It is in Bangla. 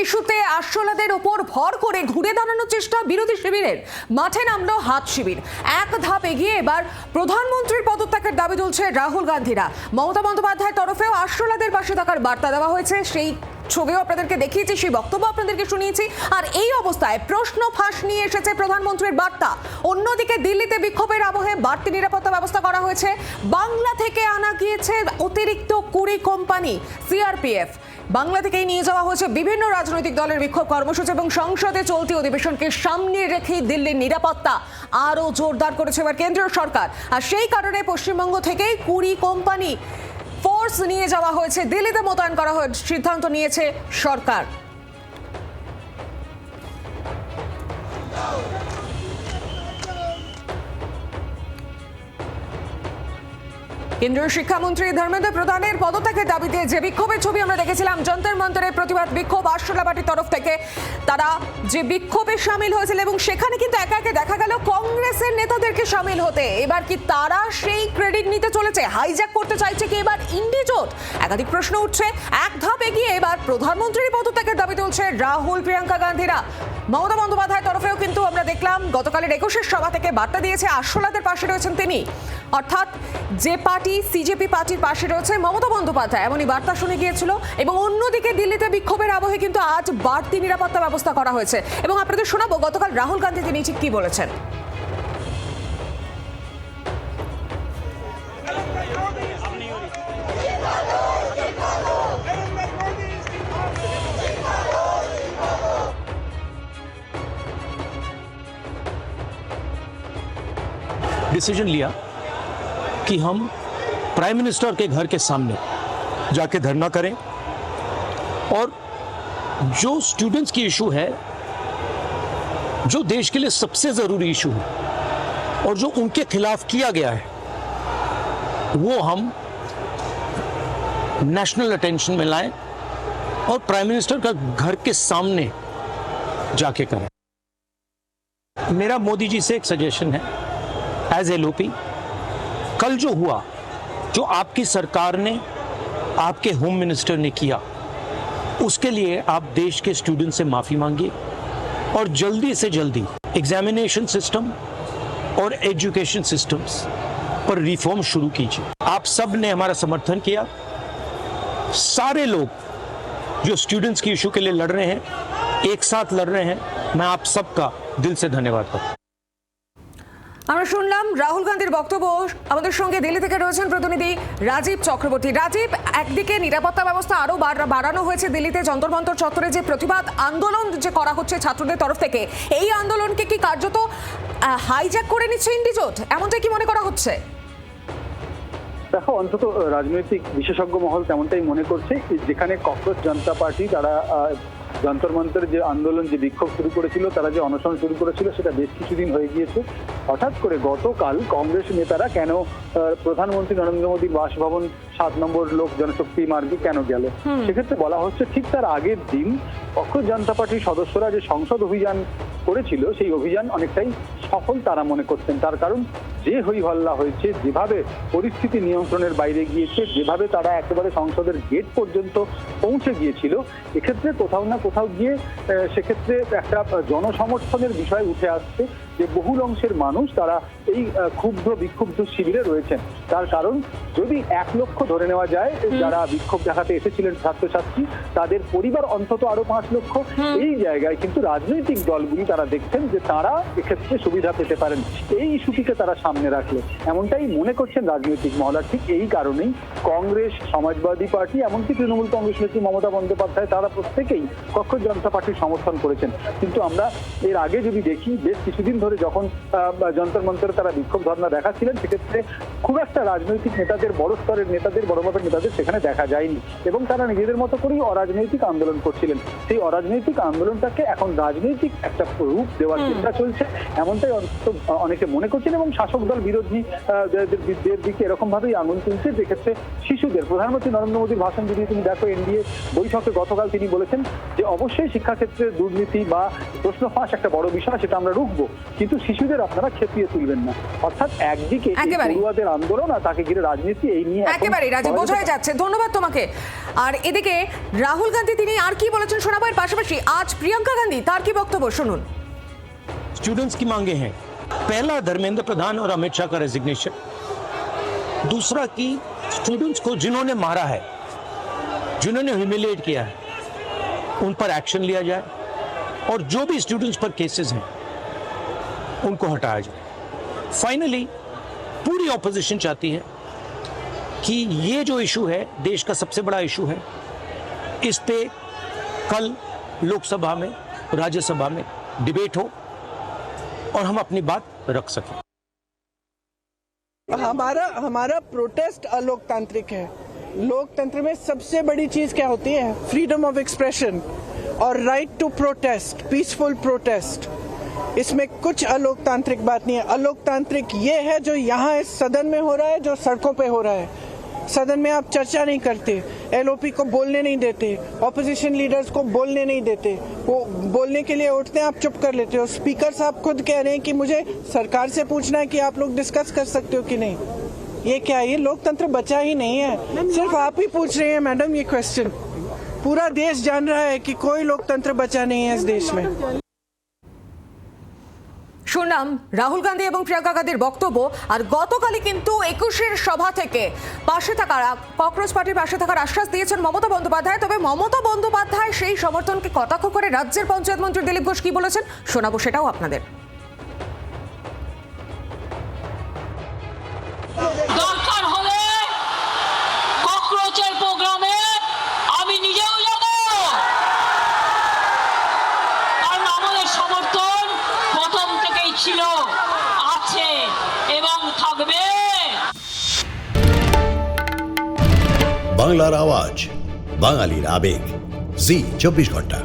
ইস্যুতে আরশোলাদের ওপর ভর করে ঘুরে দাঁড়ানোর চেষ্টা বিরোধী শিবিরের। মাঠে নামলো হাত শিবির। এক ধাপ এগিয়ে এবার প্রধানমন্ত্রীর পদত্যাগের দাবি তুলছে রাহুল গান্ধীরা। মমতা বন্দ্যোপাধ্যায়ের তরফেও আরশোলাদের পাশে থাকার বার্তা দেওয়া হয়েছে। সেই ছবিও আপনাদেরকে দেখিয়েছি, সেই বক্তব্য আপনাদেরকে শুনিয়েছি। আর এই অবস্থায় প্রশ্ন ফাঁস নিয়ে এসেছে প্রধানমন্ত্রীর বার্তা। অন্যদিকে দিল্লিতে বিক্ষোভের আবহে বাড়তি নিরাপত্তা ব্যবস্থা করা হয়েছে। বাংলা থেকে আনা গিয়েছে অতিরিক্ত 20 কোম্পানি সিআরপিএফ। বাংলা থেকেই নিয়ে যাওয়া হয়েছে বিভিন্ন রাজনৈতিক দলের বিক্ষোভ কর্মসূচি এবং সংসদে চলতি অধিবেশনকে সামনে রেখে দিল্লির নিরাপত্তা আরও জোরদার করেছে এবার কেন্দ্রীয় সরকার। আর সেই কারণে পশ্চিমবঙ্গ থেকেই 20 কোম্পানি ফোর্স নিয়ে যাওয়া হয়েছে, দিল্লিতে মোতায়েন করা হয়েছে, সিদ্ধান্ত নিয়েছে সরকার। কেন্দ্রীয় শিক্ষামন্ত্রী ধর্মেন্দ্র প্রধানের পদত্যাগের দাবিতে যে বিক্ষোভের ছবি আমরা দেখেছিলাম, যন্তর মন্তরের প্রতিবাদ বিক্ষোভ আরশোলা পার্টির তরফ থেকে তারা যে বিক্ষোভে সামিল হয়েছিল এবং সেখানে কিন্তু একে একে দেখা গেল কংগ্রেসের নেতাদেরকে সামিল হতে। এবার কি তারা সেই ক্রেডিট নিতে চলেছে? হাইজ্যাক করতে চাইছে কি এবার ইন্ডিজোট? একাধিক প্রশ্ন উঠছে। এক ধাপ এগিয়ে এবার প্রধানমন্ত্রীর পদত্যাগের দাবি তুলছে রাহুল, প্রিয়াঙ্কা গান্ধীরা। মমতা বন্দ্যোপাধ্যায়ের তরফেও কিন্তু আমরা দেখলাম গতকালের 21 সভা থেকে বার্তা দিয়েছে আরশোলাদের পাশে রয়েছেন তিনি, অর্থাৎ যে পার্টি সিজেপি পার্টির পাশে রয়েছে মমতা বন্দ্যোপাধ্যায়, এমনই বার্তা শুনে গিয়েছিল। এবং অন্যদিকে দিল্লিতে বিক্ষোভের আবহে কিন্তু আজ বাড়তি নিরাপত্তা ব্যবস্থা করা হয়েছে এবং আপনাদের শোনাবো গতকাল রাহুল গান্ধী তিনি ঠিক কি বলেছেন। डिसीजन लिया कि हम प्राइम मिनिस्टर के घर के सामने जाके धरना करें और जो स्टूडेंट्स की इशू है, जो देश के लिए सबसे ज़रूरी इशू है और जो उनके खिलाफ किया गया है, वो हम नेशनल अटेंशन में लाएं और प्राइम मिनिस्टर का घर के सामने जाके करें। मेरा मोदी जी से एक सजेशन है एज एलओपी, कल जो हुआ, जो आपकी सरकार ने, आपके होम मिनिस्टर ने किया, उसके लिए आप देश के स्टूडेंट से माफ़ी मांगिए और जल्दी से जल्दी एग्जामिनेशन सिस्टम और एजुकेशन सिस्टम्स पर रिफॉर्म शुरू कीजिए। आप सब ने हमारा समर्थन किया। सारे लोग जो स्टूडेंट्स की इशू के लिए लड़ रहे हैं, एक साथ लड़ रहे हैं, मैं आप सबका दिल से धन्यवाद करता हूं। আমরা শুনলাম রাহুল গান্ধীর বক্তব্য। আমাদের সঙ্গে দিল্লি থেকে রয়েছেন প্রতিনিধি রাজীব চক্রবর্তী। রাজীব, একদিকে নিরাপত্তা ব্যবস্থা আরো বাড়ানো হয়েছে দিল্লিতে যন্তর মন্তর চত্বরে যে প্রতিবাদ আন্দোলন যে করা হচ্ছে ছাত্রদের তরফ থেকে, এই আন্দোলনকে কি কার্যত হাইজ্যাক করে নিচ্ছে ইন্ডিজোট, এমনটাই কি মনে করা হচ্ছে? দেখো, অন্তত রাজনৈতিক বিশেষজ্ঞ মহল তেমনটাই মনে করছে। যেখানে কংগ্রেস জনতা পার্টি তারা যন্তর মন্তরের যে আন্দোলন, যে বিক্ষোভ শুরু করেছিল, তারা যে অনশন শুরু করেছিল, সেটা বেশ কিছুদিন হয়ে গিয়েছে। হঠাৎ করে গতকাল কংগ্রেস নেতারা কেন প্রধানমন্ত্রী নরেন্দ্র মোদীর বাসভবন 7 নম্বর লোক জনশক্তি মার্গে কেন গেল, সেক্ষেত্রে বলা হচ্ছে ঠিক তার আগের দিন কংগ্রেস জনতা পার্টির সদস্যরা যে সংসদ অভিযান করেছিল, সেই অভিযান অনেকটাই সফল তারা মনে করতেন। তার কারণ যে হই হল্লা হয়েছে, যেভাবে পরিস্থিতি নিয়ন্ত্রণের বাইরে গিয়েছে, যেভাবে তারা একেবারে সংসদের গেট পর্যন্ত পৌঁছে গিয়েছিল, এক্ষেত্রে কোথাও না কোথাও গিয়ে সেক্ষেত্রে একটা জনসমর্থনের বিষয় উঠে আসছে যে বহুল অংশের মানুষ তারা এই ক্ষুব্ধ বিক্ষুব্ধ শিবিরে রয়েছেন। তার কারণ যদি 1 লক্ষ ধরে নেওয়া যায় যারা বিক্ষোভ দেখাতে এসেছিলেন ছাত্রছাত্রী, তাদের পরিবার অন্তত আরো 5 লক্ষ। এই জায়গায় কিন্তু রাজনৈতিক দলগুলি তারা দেখছেন যে তারা এক্ষেত্রে সুবিধা পেতে পারেন এই ইস্যুটিকে তারা সামনে রাখলে, এমনটাই মনে করছেন রাজনৈতিক মহল। ঠিক এই কারণেই কংগ্রেস, সমাজবাদী পার্টি, এমনকি তৃণমূল কংগ্রেস নেত্রী মমতা বন্দ্যোপাধ্যায়, তারা প্রত্যেকেই কংগ্রেস জনতা পার্টির সমর্থন করেছেন। কিন্তু আমরা এর আগে যদি দেখি, বেশ কিছুদিন ধরে যখন যন্তর মন্তরে তারা বিক্ষোভ ধর্ণা দেখাচ্ছিলেন, সেক্ষেত্রে খুব একটা রাজনৈতিক নেতাদের, বড় স্তরের নেতাদের, বড় মাপের নেতাদের সেখানে দেখা যায়নি এবং তারা নিজেদের মতো করেই অরাজনৈতিক আন্দোলন করছিলেন। সেই অরাজনৈতিক আন্দোলনটাকে এখন রাজনৈতিক একটা রূপ দেওয়ার চেষ্টা চলছে, এমনটাই অন্তত অনেকে মনে করছেন। এবং শাসক দল বিরোধী দের দিকে এরকম ভাবেই আঙুল তুলছে, যেক্ষেত্রে শিশুদের প্রধানমন্ত্রী নরেন্দ্র মোদীর ভাষণ যদি তুমি দেখো এনডিএ বৈঠকে গতকাল তিনি বলেছেন যে অবশ্যই শিক্ষাক্ষেত্রে দুর্নীতি বা প্রশ্ন ফাঁস একটা বড় বিষয়, সেটা আমরা রুখবো, কিন্তু শিশুদের আপনারা খেপিয়ে তুলবেন না। অর্থাৎ একদিকে পড়ুয়াদের আন্দোলন আর তাকে ঘিরে রাজনীতি, এই নিয়ে একেবারে রাজীব বোঝাই যাচ্ছে। ধন্যবাদ তোমাকে। আর এদিকে রাহুল গান্ধী তিনি আর কি বলেছেন শোনাবো, এর পাশাপাশি আজ প্রিয়াঙ্কা গান্ধী তার কি বক্তব্য শুনুন। स्टूडेंट्स की मांगे हैं, पहला धर्मेंद्र प्रधान और अमित शाह का रेजिग्नेशन, दूसरा कि स्टूडेंट्स को जिन्होंने मारा है, जिन्होंने ह्यूमिलिएट किया है, उन पर एक्शन लिया जाए और जो भी स्टूडेंट्स पर केसेस हैं उनको हटाया जाए। फाइनली पूरी ऑपोजिशन चाहती है कि ये जो इशू है देश का सबसे बड़ा इशू है, इस पे कल लोकसभा में राज्यसभा में डिबेट हो और हम अपनी बात रख सकें। हमारा प्रोटेस्ट अलोकतांत्रिक है। लोकतंत्र में सबसे बड़ी चीज क्या होती है? फ्रीडम ऑफ एक्सप्रेशन और right to protest, peaceful protest. इसमें कुछ अलोकतांत्रिक बात नहीं है। अलोकतांत्रिक ये है जो यहाँ इस सदन में हो रहा है, जो सड़कों पे हो रहा है। सदन में आप चर्चा नहीं करते, एलओपी को बोलने नहीं देते, ऑपोजिशन लीडर्स को बोलने नहीं देते, वो बोलने के लिए उठते हैं, आप चुप कर लेते हो। स्पीकर साहब खुद कह रहे हैं कि मुझे सरकार से पूछना है कि आप लोग डिस्कस कर सकते हो कि नहीं। ये क्या है? ये लोकतंत्र बचा ही नहीं है। सिर्फ आप ही पूछ रहे हैं मैडम ये क्वेश्चन। पूरा देश जान रहा है कि कोई लोकतंत्र बचा नहीं है इस देश में। শুনলাম রাহুল গান্ধী এবং প্রিয়াঙ্কা গান্ধীর বক্তব্য। আর গতকালই কিন্তু 21-এর সভা থেকে পাশে থাকার, ককরোচ পার্টির পাশে থাকার আশ্বাস দিয়েছেন মমতা বন্দ্যোপাধ্যায়। তবে মমতা বন্দ্যোপাধ্যায় সেই সমর্থনকে কটাক্ষ করে রাজ্যের পঞ্চায়েত মন্ত্রী দিলীপ ঘোষ কি বলেছেন শোনাবো, সেটাও আপনাদের। দরকার হলে ককরোচের প্রোগ্রামে আমি নিজেও যাব, কারণ আমাদের সমর্থন প্রথম থেকেই ছিল, আছে এবং থাকবে। বাংলার আওয়াজ, বাঙালির আবেগ, জি 24 ঘন্টা।